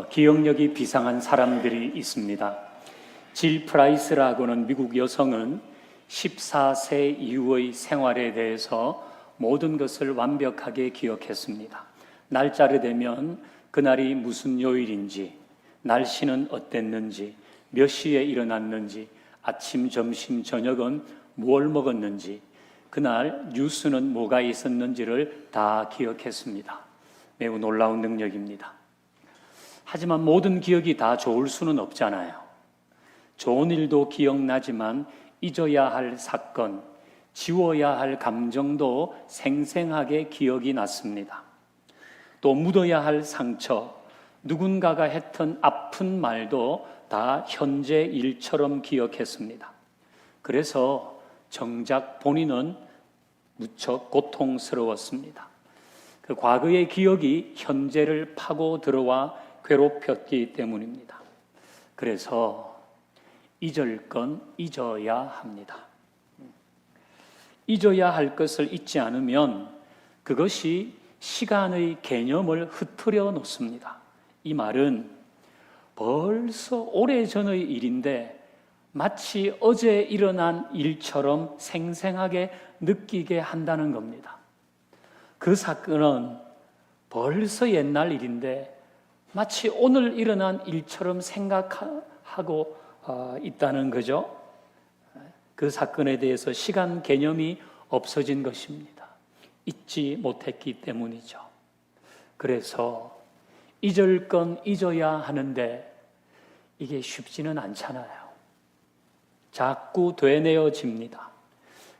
기억력이 비상한 사람들이 있습니다. 질 프라이스라고는 미국 여성은 14세 이후의 생활에 대해서 모든 것을 완벽하게 기억했습니다. 날짜를 되면 그날이 무슨 요일인지, 날씨는 어땠는지, 몇 시에 일어났는지, 아침, 점심, 저녁은 무엇을 먹었는지, 그날 뉴스는 뭐가 있었는지를 다 기억했습니다. 매우 놀라운 능력입니다. 하지만 모든 기억이 다 좋을 수는 없잖아요. 좋은 일도 기억나지만 잊어야 할 사건, 지워야 할 감정도 생생하게 기억이 났습니다. 또 묻어야 할 상처, 누군가가 했던 아픈 말도 다 현재 일처럼 기억했습니다. 그래서 정작 본인은 무척 고통스러웠습니다. 그 과거의 기억이 현재를 파고 들어와 괴롭혔기 때문입니다. 그래서 잊을 건 잊어야 합니다. 잊어야 할 것을 잊지 않으면 그것이 시간의 개념을 흐트려 놓습니다. 이 말은 벌써 오래전의 일인데 마치 어제 일어난 일처럼 생생하게 느끼게 한다는 겁니다. 그 사건은 벌써 옛날 일인데 마치 오늘 일어난 일처럼 생각하고 있다는 거죠. 그 사건에 대해서 시간 개념이 없어진 것입니다. 잊지 못했기 때문이죠. 그래서 잊을 건 잊어야 하는데 이게 쉽지는 않잖아요. 자꾸 되뇌어집니다.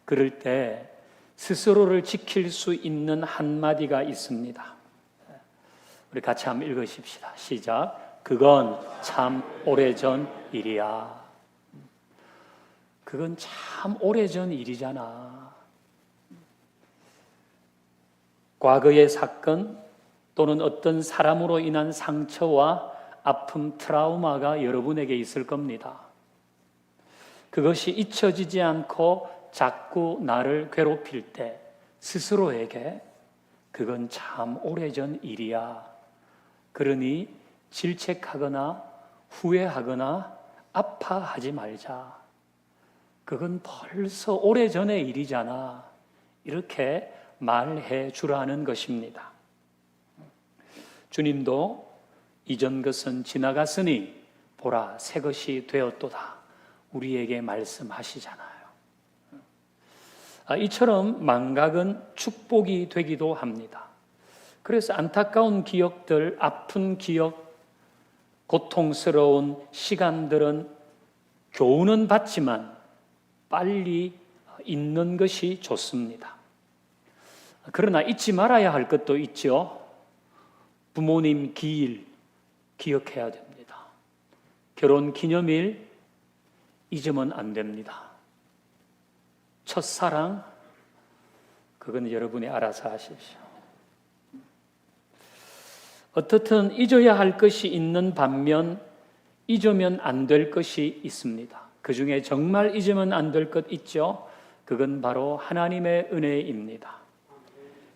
그럴 때 스스로를 지킬 수 있는 한마디가 있습니다. 우리 같이 한번 읽으십시다. 시작. 그건 참 오래전 일이야. 그건 참 오래전 일이잖아. 과거의 사건 또는 어떤 사람으로 인한 상처와 아픔, 트라우마가 여러분에게 있을 겁니다. 그것이 잊혀지지 않고 자꾸 나를 괴롭힐 때 스스로에게 그건 참 오래전 일이야. 그러니 질책하거나 후회하거나 아파하지 말자. 그건 벌써 오래전의 일이잖아. 이렇게 말해 주라는 것입니다. 주님도 이전 것은 지나갔으니 보라 새 것이 되었도다. 우리에게 말씀하시잖아요. 이처럼 망각은 축복이 되기도 합니다. 그래서 안타까운 기억들, 아픈 기억, 고통스러운 시간들은 교훈은 받지만 빨리 잊는 것이 좋습니다. 그러나 잊지 말아야 할 것도 있죠. 부모님 기일 기억해야 됩니다. 결혼 기념일 잊으면 안 됩니다. 첫사랑 그건 여러분이 알아서 하십시오. 어떻든 잊어야 할 것이 있는 반면 잊으면 안 될 것이 있습니다. 그 중에 정말 잊으면 안 될 것 있죠. 그건 바로 하나님의 은혜입니다.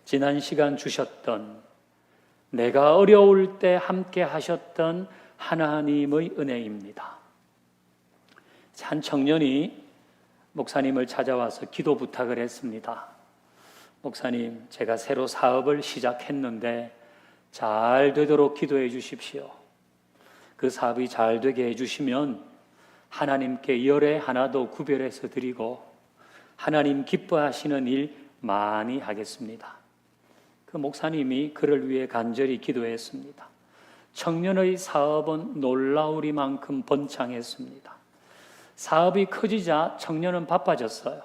지난 시간 주셨던 내가 어려울 때 함께 하셨던 하나님의 은혜입니다. 한 청년이 목사님을 찾아와서 기도 부탁을 했습니다. 목사님, 제가 새로 사업을 시작했는데 잘 되도록 기도해 주십시오. 그 사업이 잘 되게 해주시면 하나님께 열의 하나도 구별해서 드리고 하나님 기뻐하시는 일 많이 하겠습니다. 그 목사님이 그를 위해 간절히 기도했습니다. 청년의 사업은 놀라우리만큼 번창했습니다. 사업이 커지자 청년은 바빠졌어요.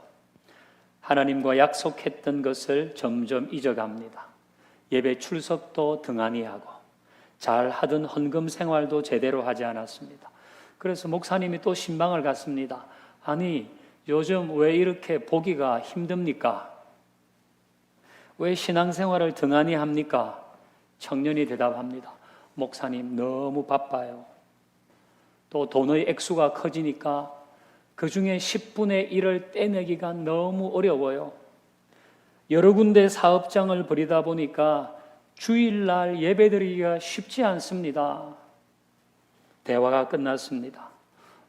하나님과 약속했던 것을 점점 잊어갑니다. 예배 출석도 등한히 하고 잘 하던 헌금 생활도 제대로 하지 않았습니다. 그래서 목사님이 또 신방을 갔습니다. 아니, 요즘 왜 이렇게 보기가 힘듭니까? 왜 신앙생활을 등한히 합니까? 청년이 대답합니다. 목사님, 너무 바빠요. 또 돈의 액수가 커지니까 그 중에 10분의 1을 떼내기가 너무 어려워요. 여러 군데 사업장을 벌이다 보니까 주일날 예배드리기가 쉽지 않습니다. 대화가 끝났습니다.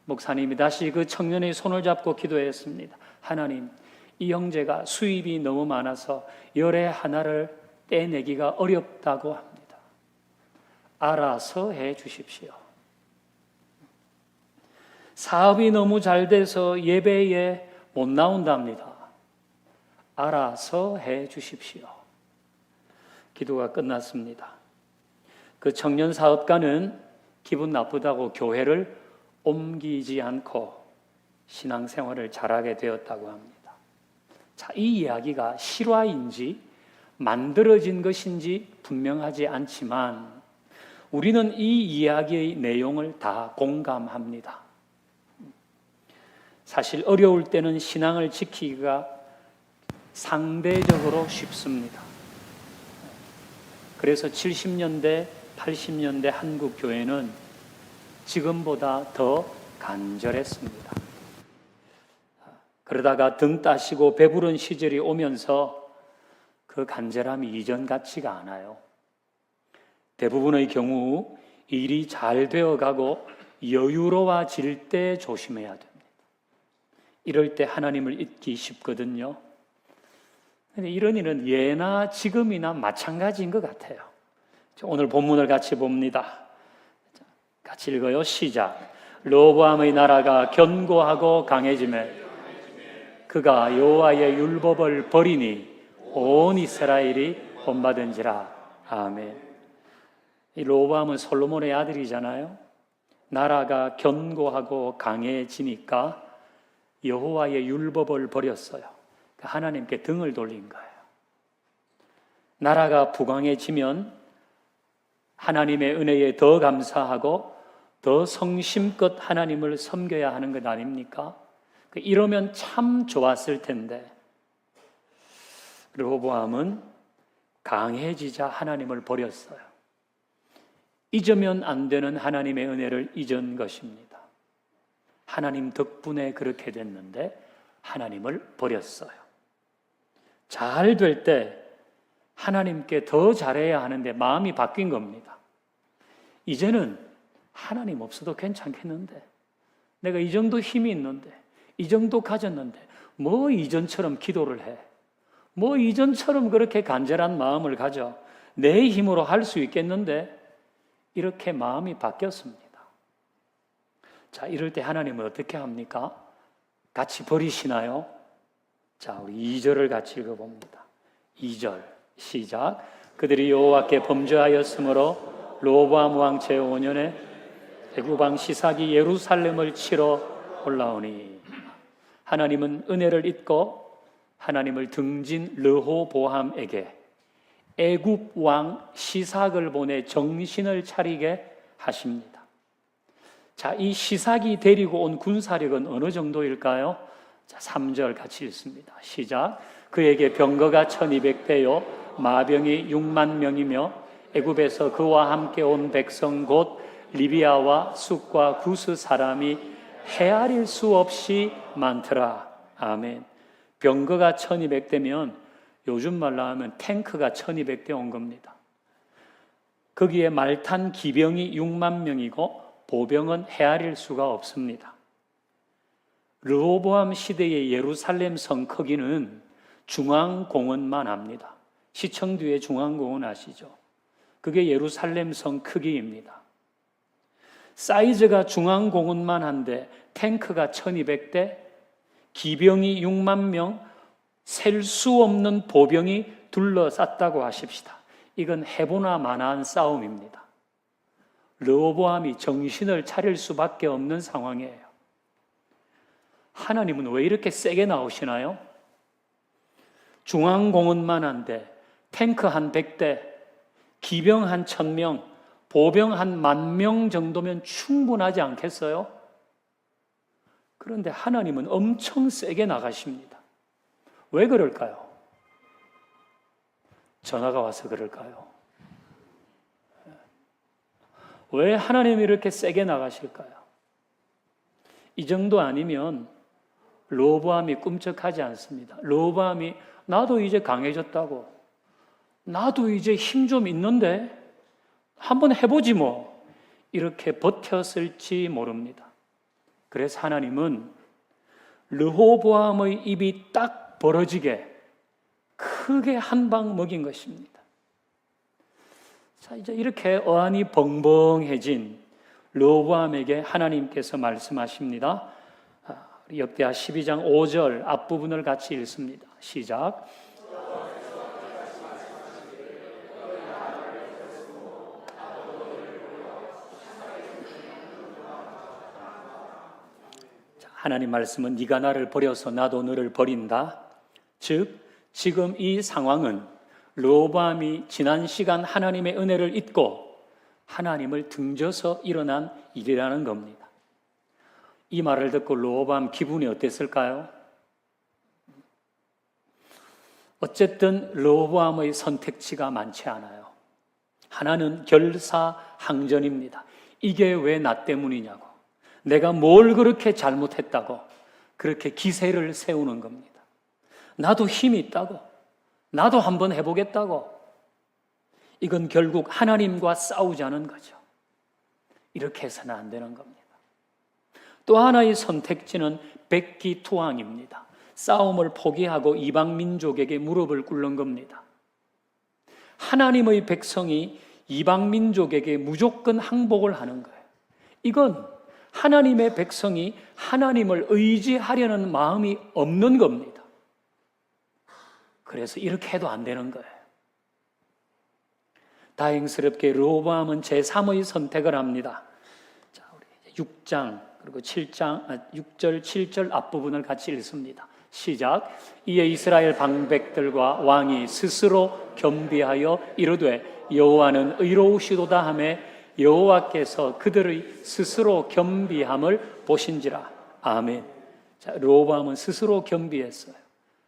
목사님이 다시 그 청년의 손을 잡고 기도했습니다. 하나님, 이 형제가 수입이 너무 많아서 열의 하나를 떼내기가 어렵다고 합니다. 알아서 해 주십시오. 사업이 너무 잘 돼서 예배에 못 나온답니다. 알아서 해 주십시오. 기도가 끝났습니다. 그 청년 사업가는 기분 나쁘다고 교회를 옮기지 않고 신앙생활을 잘하게 되었다고 합니다. 자, 이 이야기가 실화인지 만들어진 것인지 분명하지 않지만 우리는 이 이야기의 내용을 다 공감합니다. 사실 어려울 때는 신앙을 지키기가 상대적으로 쉽습니다. 그래서 70년대, 80년대 한국 교회는 지금보다 더 간절했습니다. 그러다가 등 따시고 배부른 시절이 오면서 그 간절함이 이전 같지가 않아요. 대부분의 경우 일이 잘 되어가고 여유로워질 때 조심해야 됩니다. 이럴 때 하나님을 잊기 쉽거든요. 근데 이런 일은 예나 지금이나 마찬가지인 것 같아요. 오늘 본문을 같이 봅니다. 같이 읽어요. 시작. 르호보암의 나라가 견고하고 강해지매 그가 여호와의 율법을 버리니 온 이스라엘이 본받은지라. 아멘. 이 르호보암은 솔로몬의 아들이잖아요. 나라가 견고하고 강해지니까 여호와의 율법을 버렸어요. 하나님께 등을 돌린 거예요. 나라가 부강해지면 하나님의 은혜에 더 감사하고 더 성심껏 하나님을 섬겨야 하는 것 아닙니까? 이러면 참 좋았을 텐데 르호보암은 강해지자 하나님을 버렸어요. 잊으면 안 되는 하나님의 은혜를 잊은 것입니다. 하나님 덕분에 그렇게 됐는데 하나님을 버렸어요. 잘 될 때 하나님께 더 잘해야 하는데 마음이 바뀐 겁니다. 이제는 하나님 없어도 괜찮겠는데, 내가 이 정도 힘이 있는데, 이 정도 가졌는데 뭐 이전처럼 기도를 해, 뭐 이전처럼 그렇게 간절한 마음을 가져, 내 힘으로 할 수 있겠는데, 이렇게 마음이 바뀌었습니다. 자, 이럴 때 하나님은 어떻게 합니까? 같이 버리시나요? 자, 우리 2절을 같이 읽어봅니다. 2절 시작. 그들이 여호와께 범죄하였으므로 르호보암 왕 제5년에 애굽 왕 시삭이 예루살렘을 치러 올라오니. 하나님은 은혜를 잊고 하나님을 등진 르호보암에게 애굽 왕 시삭을 보내 정신을 차리게 하십니다. 자, 이 시삭이 데리고 온 군사력은 어느 정도일까요? 자, 3절 같이 읽습니다. 시작. 그에게 병거가 1200대요 마병이 6만 명이며 애굽에서 그와 함께 온 백성 곧 리비아와 숫과 구스 사람이 헤아릴 수 없이 많더라. 아멘. 병거가 1200대면 요즘 말로 하면 탱크가 1200대 온 겁니다. 거기에 말탄 기병이 6만 명이고 보병은 헤아릴 수가 없습니다. 르호보암 시대의 예루살렘 성 크기는 중앙공원만 합니다. 시청 뒤에 중앙공원 아시죠? 그게 예루살렘 성 크기입니다. 사이즈가 중앙공원만 한데 탱크가 1200대, 기병이 6만 명, 셀 수 없는 보병이 둘러쌌다고 하십시다. 이건 해보나 마나한 싸움입니다. 르호보암이 정신을 차릴 수밖에 없는 상황이에요. 하나님은 왜 이렇게 세게 나오시나요? 중앙공원만 한데 탱크 한 100대, 기병 한 1000명, 보병 한 10,000명 정도면 충분하지 않겠어요? 그런데 하나님은 엄청 세게 나가십니다. 왜 그럴까요? 전화가 와서 그럴까요? 왜 하나님이 이렇게 세게 나가실까요? 이 정도 아니면 르호보암이 꿈쩍하지 않습니다. 르호보암이 나도 이제 강해졌다고, 나도 이제 힘 좀 있는데 한번 해보지 뭐, 이렇게 버텼을지 모릅니다. 그래서 하나님은 르호보암의 입이 딱 벌어지게 크게 한 방 먹인 것입니다. 자, 이제 이렇게 어안이 벙벙해진 르호보암에게 하나님께서 말씀하십니다. 역대하 12장 5절 앞부분을 같이 읽습니다. 시작. 하나님 말씀은 네가 나를 버려서 나도 너를 버린다. 즉 지금 이 상황은 르호보암이 지난 시간 하나님의 은혜를 잊고 하나님을 등져서 일어난 일이라는 겁니다. 이 말을 듣고 르호보암 기분이 어땠을까요? 어쨌든 르호보암의 선택지가 많지 않아요. 하나는 결사항전입니다. 이게 왜 나 때문이냐고, 내가 뭘 그렇게 잘못했다고 그렇게 기세를 세우는 겁니다. 나도 힘이 있다고, 나도 한번 해보겠다고. 이건 결국 하나님과 싸우자는 거죠. 이렇게 해서는 안 되는 겁니다. 또 하나의 선택지는 백기투항입니다. 싸움을 포기하고 이방 민족에게 무릎을 꿇는 겁니다. 하나님의 백성이 이방 민족에게 무조건 항복을 하는 거예요. 이건 하나님의 백성이 하나님을 의지하려는 마음이 없는 겁니다. 그래서 이렇게 해도 안 되는 거예요. 다행스럽게 르호보암은 제3의 선택을 합니다. 자, 우리 6장 그리고 6절, 7절 앞부분을 같이 읽습니다. 시작. 이에 이스라엘 방백들과 왕이 스스로 겸비하여 이르되 여호와는 의로우시도다 하매 여호와께서 그들의 스스로 겸비함을 보신지라. 아멘. 자, 르호보암은 스스로 겸비했어요.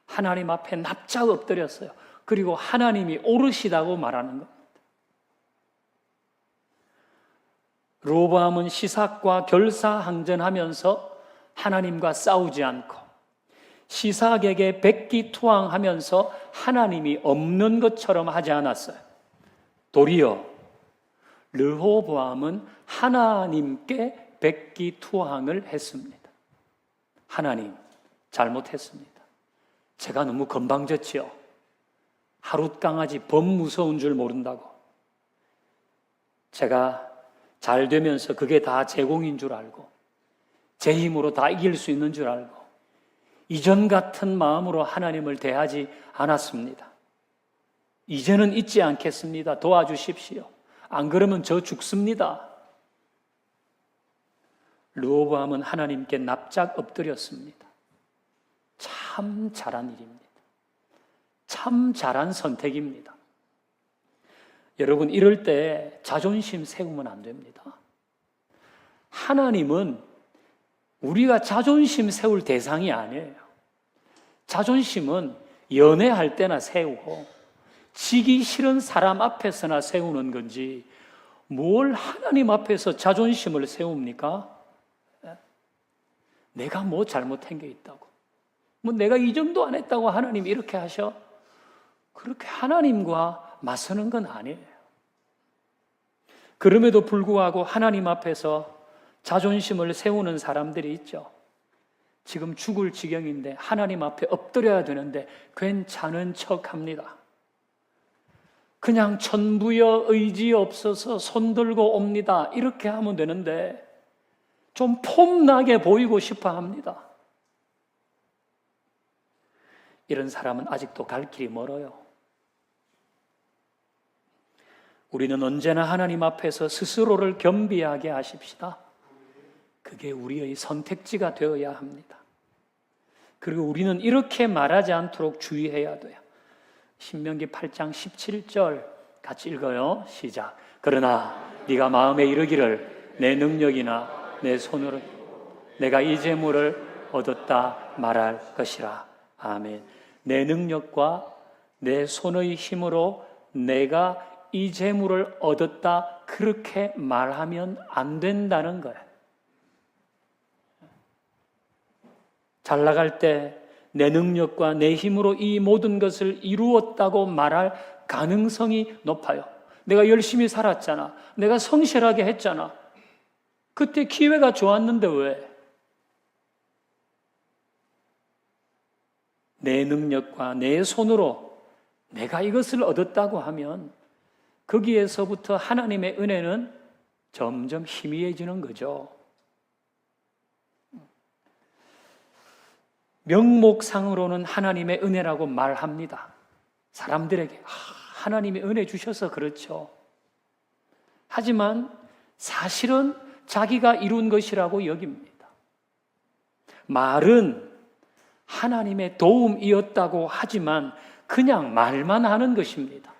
하나님 앞에 납작 엎드렸어요. 그리고 하나님이 옳으시다고 말하는 겁니다. 르호보암은 시삭과 결사항전하면서 하나님과 싸우지 않고 시삭에게 백기투항하면서 하나님이 없는 것처럼 하지 않았어요. 도리어 르호보암은 하나님께 백기투항을 했습니다. 하나님, 잘못했습니다. 제가 너무 건방졌지요. 하룻강아지 범 무서운 줄 모른다고. 제가 잘 되면서 그게 다 제공인 줄 알고 제 힘으로 다 이길 수 있는 줄 알고 이전 같은 마음으로 하나님을 대하지 않았습니다. 이제는 잊지 않겠습니다. 도와주십시오. 안 그러면 저 죽습니다. 르호보암은 하나님께 납작 엎드렸습니다. 참 잘한 일입니다. 참 잘한 선택입니다. 여러분, 이럴 때 자존심 세우면 안 됩니다. 하나님은 우리가 자존심 세울 대상이 아니에요. 자존심은 연애할 때나 세우고 지기 싫은 사람 앞에서나 세우는 건지 뭘 하나님 앞에서 자존심을 세웁니까? 내가 뭐 잘못한 게 있다고, 뭐 내가 이 정도 안 했다고 하나님 이렇게 하셔? 그렇게 하나님과 맞서는 건 아니에요. 그럼에도 불구하고 하나님 앞에서 자존심을 세우는 사람들이 있죠. 지금 죽을 지경인데 하나님 앞에 엎드려야 되는데 괜찮은 척합니다. 그냥 천부여 의지 없어서 손들고 옵니다. 이렇게 하면 되는데 좀 폼나게 보이고 싶어 합니다. 이런 사람은 아직도 갈 길이 멀어요. 우리는 언제나 하나님 앞에서 스스로를 겸비하게 하십시다. 그게 우리의 선택지가 되어야 합니다. 그리고 우리는 이렇게 말하지 않도록 주의해야 돼요. 신명기 8장 17절 같이 읽어요. 시작. 그러나 네가 마음에 이르기를 내 능력이나 내 손으로 내가 이 재물을 얻었다 말할 것이라. 아멘. 내 능력과 내 손의 힘으로 내가 이 재물을 얻었다 그렇게 말하면 안 된다는 거예요. 잘 나갈 때 내 능력과 내 힘으로 이 모든 것을 이루었다고 말할 가능성이 높아요. 내가 열심히 살았잖아. 내가 성실하게 했잖아. 그때 기회가 좋았는데 왜? 내 능력과 내 손으로 내가 이것을 얻었다고 하면 거기에서부터 하나님의 은혜는 점점 희미해지는 거죠. 명목상으로는 하나님의 은혜라고 말합니다. 사람들에게 하나님이 은혜 주셔서 그렇죠. 하지만 사실은 자기가 이룬 것이라고 여깁니다. 말은 하나님의 도움이었다고 하지만 그냥 말만 하는 것입니다.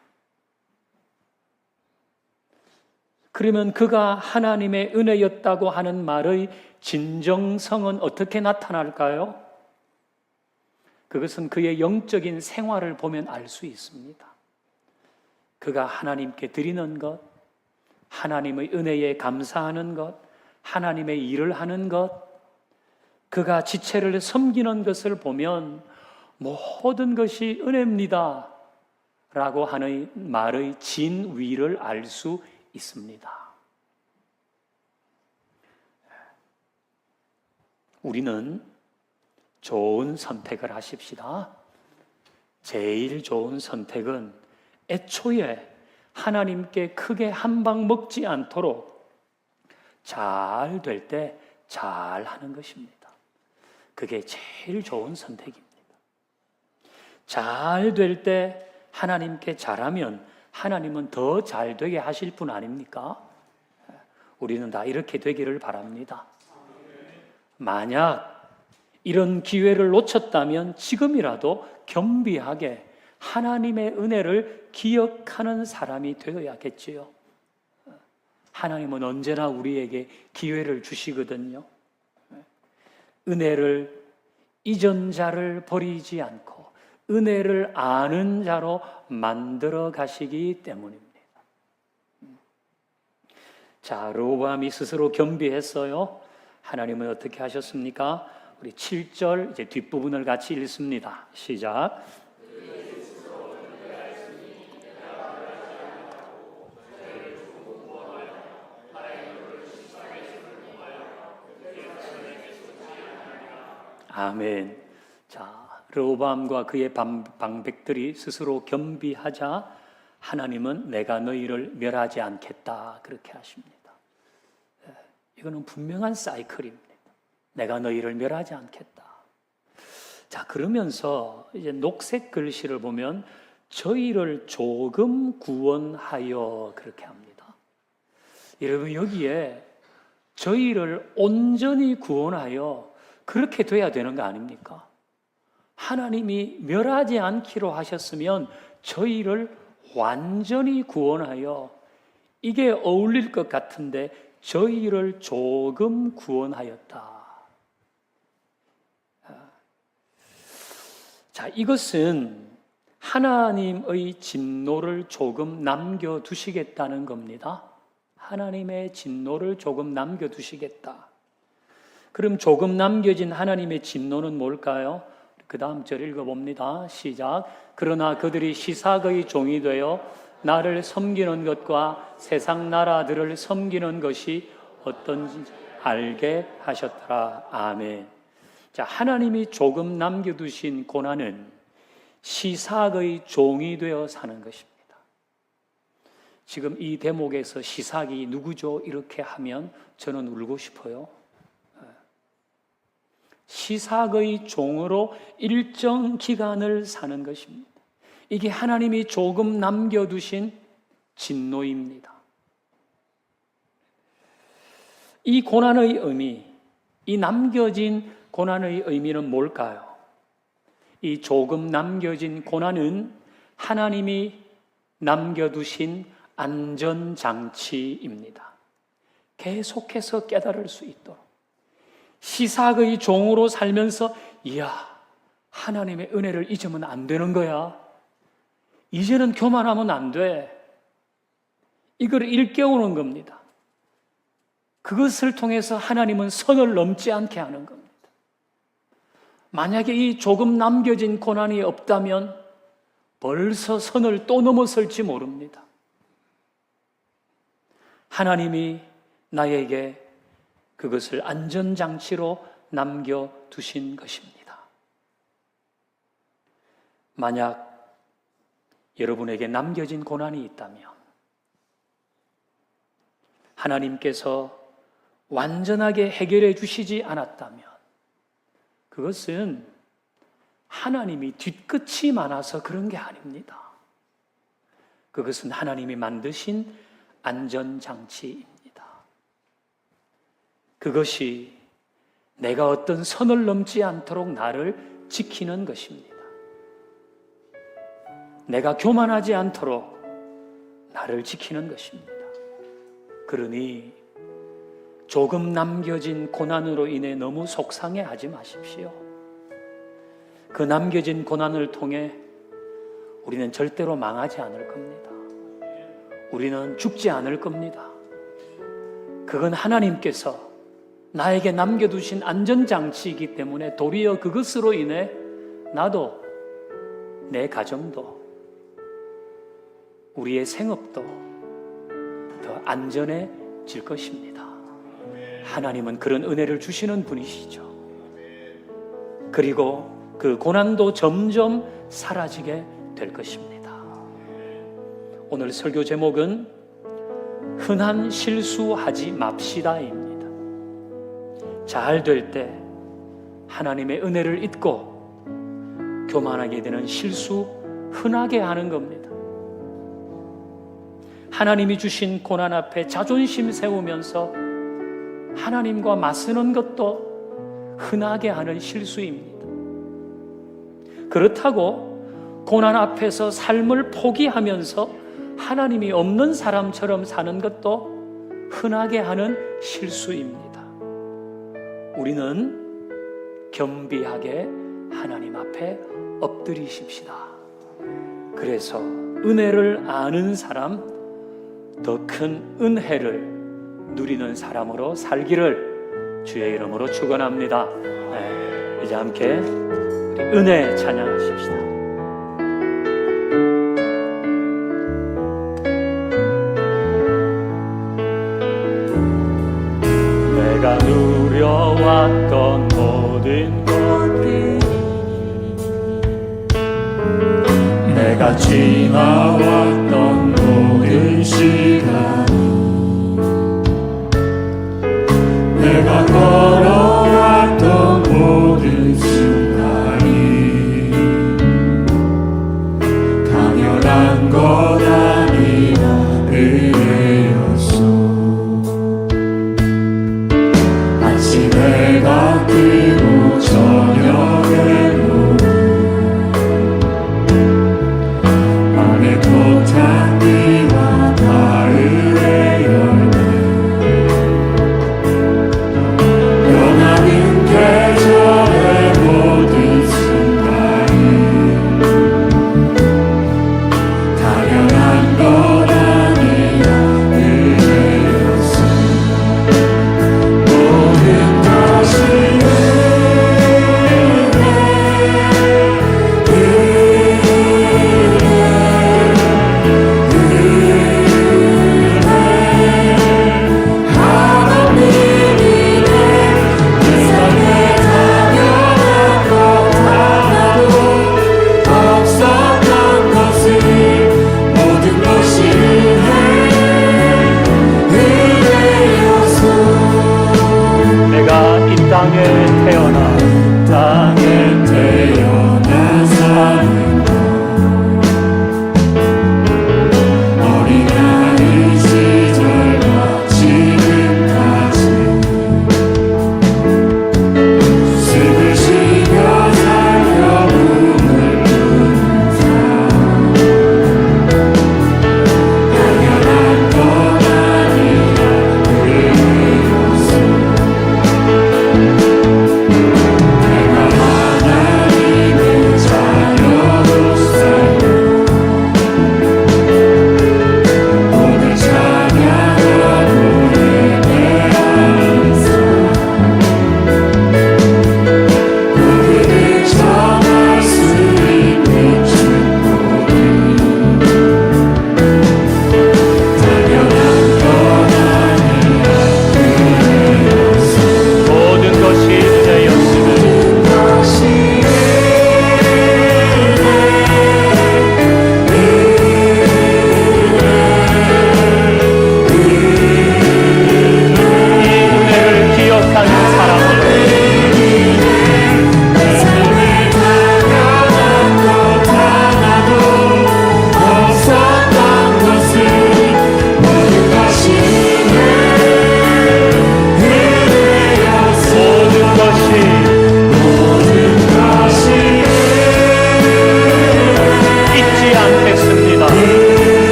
그러면 그가 하나님의 은혜였다고 하는 말의 진정성은 어떻게 나타날까요? 그것은 그의 영적인 생활을 보면 알 수 있습니다. 그가 하나님께 드리는 것, 하나님의 은혜에 감사하는 것, 하나님의 일을 하는 것, 그가 지체를 섬기는 것을 보면 모든 것이 은혜입니다 라고 하는 말의 진위를 알 수 있습니다. 우리는 좋은 선택을 하십시다. 제일 좋은 선택은 애초에 하나님께 크게 한 방 먹지 않도록 잘 될 때 잘 하는 것입니다. 그게 제일 좋은 선택입니다. 잘 될 때 하나님께 잘하면 하나님은 더 잘 되게 하실 분 아닙니까? 우리는 다 이렇게 되기를 바랍니다. 만약 이런 기회를 놓쳤다면 지금이라도 겸비하게 하나님의 은혜를 기억하는 사람이 되어야겠지요. 하나님은 언제나 우리에게 기회를 주시거든요. 은혜를 잊은 자를 버리지 않고 은혜를 아는 자로 만들어 가시기 때문입니다. 자, 르호보암이 스스로 겸비했어요. 하나님은 어떻게 하셨습니까? 우리 7절 이제 뒷부분을 같이 읽습니다. 시작. 아멘. 자, 르호보암과 그의 방백들이 스스로 겸비하자 하나님은 내가 너희를 멸하지 않겠다 그렇게 하십니다. 이거는 분명한 사이클입니다. 내가 너희를 멸하지 않겠다. 자, 그러면서 이제 녹색 글씨를 보면 저희를 조금 구원하여 그렇게 합니다. 여러분 여기에 저희를 온전히 구원하여 그렇게 돼야 되는 거 아닙니까? 하나님이 멸하지 않기로 하셨으면 저희를 완전히 구원하여 이게 어울릴 것 같은데 저희를 조금 구원하였다. 자, 이것은 하나님의 진노를 조금 남겨두시겠다는 겁니다. 하나님의 진노를 조금 남겨두시겠다. 그럼 조금 남겨진 하나님의 진노는 뭘까요? 그 다음 절 읽어봅니다. 시작. 그러나 그들이 시삭의 종이 되어 나를 섬기는 것과 세상 나라들을 섬기는 것이 어떤지 알게 하셨더라. 아멘. 자, 하나님이 조금 남겨두신 고난은 시삭의 종이 되어 사는 것입니다. 지금 이 대목에서 시삭이 누구죠? 이렇게 하면 저는 울고 싶어요. 시삭의 종으로 일정 기간을 사는 것입니다. 이게 하나님이 조금 남겨두신 진노입니다. 이 고난의 의미, 이 남겨진 고난의 의미는 뭘까요? 이 조금 남겨진 고난은 하나님이 남겨두신 안전장치입니다. 계속해서 깨달을 수 있도록. 시삭의 종으로 살면서 이야, 하나님의 은혜를 잊으면 안 되는 거야. 이제는 교만하면 안 돼. 이걸 일깨우는 겁니다. 그것을 통해서 하나님은 선을 넘지 않게 하는 겁니다. 만약에 이 조금 남겨진 고난이 없다면 벌써 선을 또 넘어설지 모릅니다. 하나님이 나에게 그것을 안전장치로 남겨두신 것입니다. 만약 여러분에게 남겨진 고난이 있다면 하나님께서 완전하게 해결해 주시지 않았다면 그것은 하나님이 뒤끝이 많아서 그런 게 아닙니다. 그것은 하나님이 만드신 안전장치입니다. 그것이 내가 어떤 선을 넘지 않도록 나를 지키는 것입니다. 내가 교만하지 않도록 나를 지키는 것입니다. 그러니 조금 남겨진 고난으로 인해 너무 속상해하지 마십시오. 그 남겨진 고난을 통해 우리는 절대로 망하지 않을 겁니다. 우리는 죽지 않을 겁니다. 그건 하나님께서 나에게 남겨두신 안전장치이기 때문에 도리어 그것으로 인해 나도, 내 가정도, 우리의 생업도 더 안전해질 것입니다. 하나님은 그런 은혜를 주시는 분이시죠. 그리고 그 고난도 점점 사라지게 될 것입니다. 오늘 설교 제목은 흔한 실수하지 맙시다입니다. 잘 될 때 하나님의 은혜를 잊고 교만하게 되는 실수, 흔하게 하는 겁니다. 하나님이 주신 고난 앞에 자존심 세우면서 하나님과 맞서는 것도 흔하게 하는 실수입니다. 그렇다고 고난 앞에서 삶을 포기하면서 하나님이 없는 사람처럼 사는 것도 흔하게 하는 실수입니다. 우리는 겸비하게 하나님 앞에 엎드리십시다. 그래서 은혜를 아는 사람, 더 큰 은혜를 누리는 사람으로 살기를 주의 이름으로 축원합니다. 이제 함께 은혜 찬양하십시다. 내가 누려왔던 모든 것들, 내가 지나왔던 모든 시간, 내가 걸어왔던 모든 순간이 당연한 것 아니라 은혜였소. 아침해가 뜨고 저녁에도 안에 꽃향기와 가을의 열매,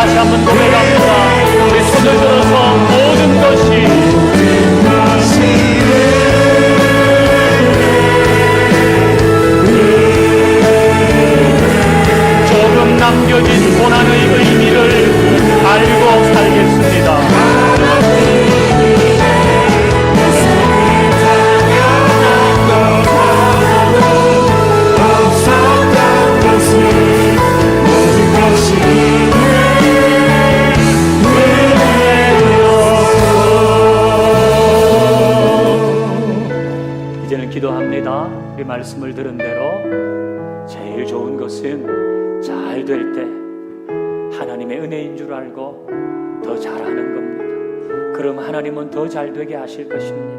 다시 한번 고백합니다. 우리 손을 들어서 모든 것이 조금 남겨진 고난의 의미를 알고 살겠습니다. 이제는 기도합니다. 우리 말씀을 들은 대로 제일 좋은 것은 잘 될 때 하나님의 은혜인 줄 알고 더 잘하는 겁니다. 그럼 하나님은 더 잘 되게 하실 것입니다.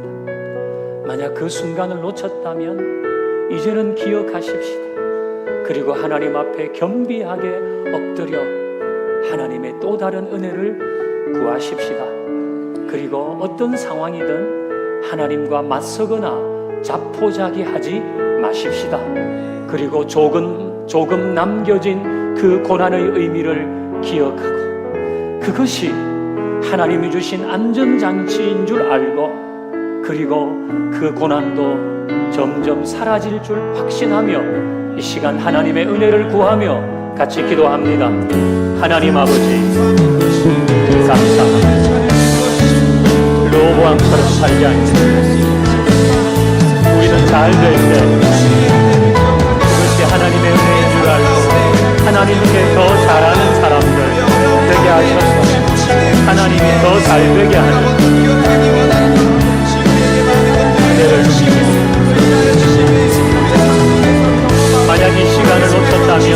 만약 그 순간을 놓쳤다면 이제는 기억하십시다. 그리고 하나님 앞에 겸비하게 엎드려 하나님의 또 다른 은혜를 구하십시다. 그리고 어떤 상황이든 하나님과 맞서거나 자포자기하지 마십시다. 그리고 조금 남겨진 그 고난의 의미를 기억하고 그것이 하나님이 주신 안전장치인 줄 알고 그리고 그 고난도 점점 사라질 줄 확신하며 이 시간 하나님의 은혜를 구하며 같이 기도합니다. 하나님 아버지 감사합니다. 로보암처럼 살지 않습니다. 우리는 잘 될 때 그것이 하나님의 은혜인 줄 알고 하나님께 더 잘하는 사람들 되게 하셔서 하나님이 더 잘 되게 하는 은혜를 주시옵소서. 만약 이 시간을 놓쳤다면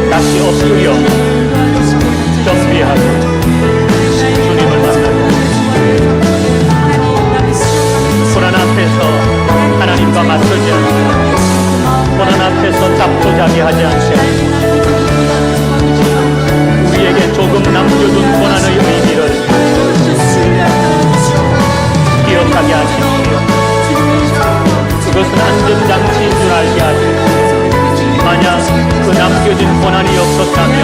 다시 엎드려 겸비하고 주님을 만나고 고난 앞에서 하나님과 맞서지 않고 고난 앞에서 자포자기하지 않고 우리에게 조금 남겨둔 고난의 의미를 기억하게 하십시오. 그것은 안전장치인 줄 알게 하시고 만약 그 남겨진 고난이 없었다면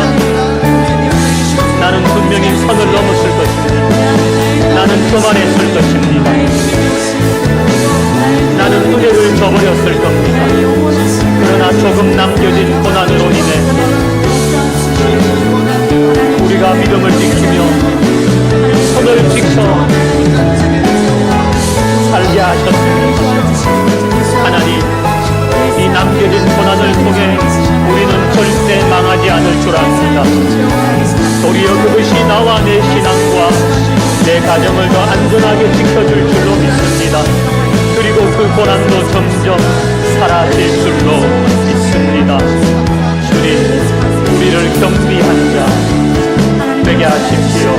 나는 분명히 선을 넘었을 것입니다. 나는 교만했을 것입니다. 나는 은혜를 저버렸을 겁니다. 그러나 조금 남겨진 고난으로 인해 우리가 믿음을 지키며 손을 지켜 살게 하셨습니다. 하나님, 이 남겨진 고난을 통해 우리는 절대 망하지 않을 줄 압니다. 도리어 그것이 나와 내 신앙과 내 가정을 더 안전하게 지켜줄 줄로 믿습니다. 그리고 그 고난도 점점 사라질 줄로 믿습니다. 주님, 우리를 겸비한 자 되게 하십시오.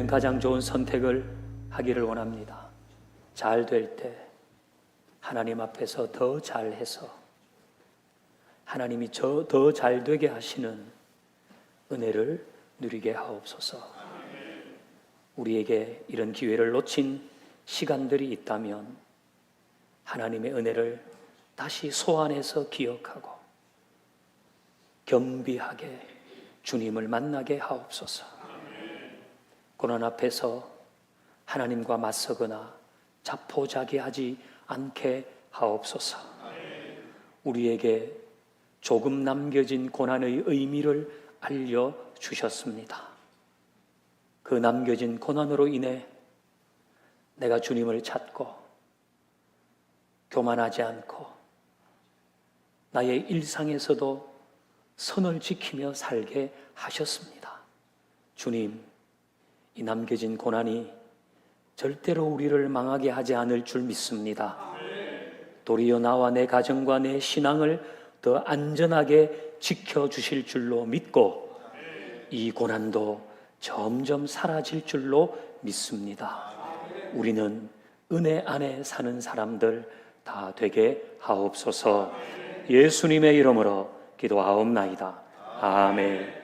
가장 좋은 선택을 하기를 원합니다. 잘 될 때 하나님 앞에서 더 잘해서 하나님이 저 더 잘 되게 하시는 은혜를 누리게 하옵소서. 우리에게 이런 기회를 놓친 시간들이 있다면 하나님의 은혜를 다시 소환해서 기억하고 겸비하게 주님을 만나게 하옵소서. 고난 앞에서 하나님과 맞서거나 자포자기하지 않게 하옵소서. 우리에게 조금 남겨진 고난의 의미를 알려주셨습니다. 그 남겨진 고난으로 인해 내가 주님을 찾고 교만하지 않고 나의 일상에서도 선을 지키며 살게 하셨습니다. 주님, 이 남겨진 고난이 절대로 우리를 망하게 하지 않을 줄 믿습니다. 도리어 나와 내 가정과 내 신앙을 더 안전하게 지켜주실 줄로 믿고 이 고난도 점점 사라질 줄로 믿습니다. 우리는 은혜 안에 사는 사람들 다 되게 하옵소서. 예수님의 이름으로 기도하옵나이다. 아멘.